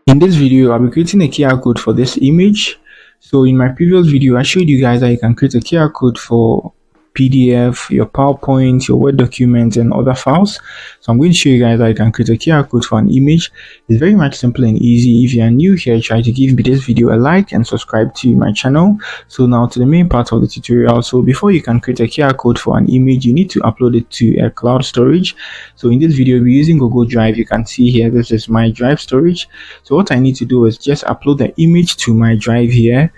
In this video, I'll be creating a QR code for this image. So in my previous video, I showed you guys that you can create a QR code for PDF, your PowerPoint, your Word documents, and other files. So I'm going to show you guys how you can create a QR code for an image. It's very much simple and easy. If you are new here, try to give this video a like and subscribe to my channel. So now to the main part of the tutorial. So before you can create a QR code for an image, you need to upload it to a cloud storage. So in this video, we'll be using Google Drive. You can see here, this is my Drive storage. So what I need to do is just upload the image to my Drive here.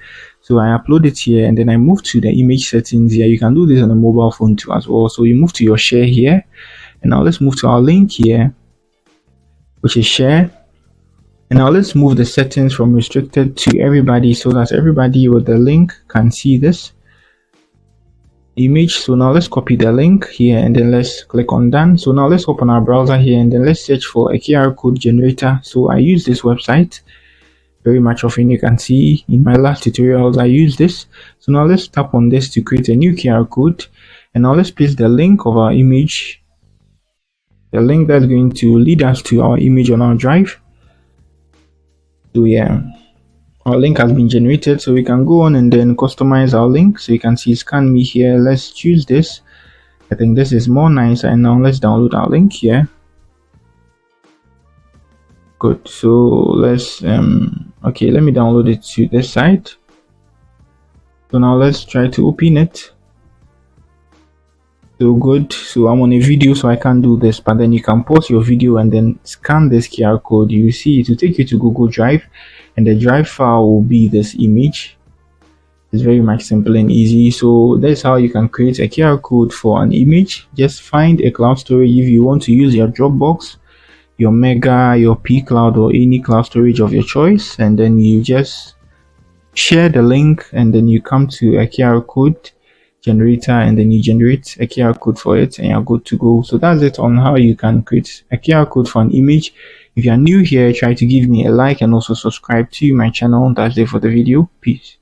So I upload it here, and then I move to the image settings here. You can do this on a mobile phone too as well. So you move to your share here, and now let's move to our link here, which is share. And now let's move the settings from restricted to everybody, so that everybody with the link can see this image. So now let's copy the link here, and then let's click on done. So now let's open our browser here, and then let's search for a QR code generator. So I use this website very much often. You can see in my last tutorials I use this. So now let's tap on this to create a new QR code, and now let's paste the link of our image, the link that's going to lead us to our image on our Drive. So yeah, our link has been generated, so we can go on and then customize our link. So you can see scan me here. Let's choose this. I think this is more nice. And now let's download our link here. Good. So let's okay, let me download it to this site. So now let's try to open it. So good. So I'm on a video, so I can't do this, but then you can pause your video and then scan this QR code. You see it will take you to Google Drive, and the Drive file will be this image. It's very much simple and easy. So that's how you can create a QR code for an image. Just find a cloud storage. If you want to use your Dropbox, your Mega, your pCloud, or any cloud storage of your choice, and then you just share the link, and then you come to a QR code generator, and then you generate a QR code for it, and you're good to go. So that's it on how you can create a QR code for an image. If you are new here, try to give me a like and also subscribe to my channel. That's it for the video. Peace.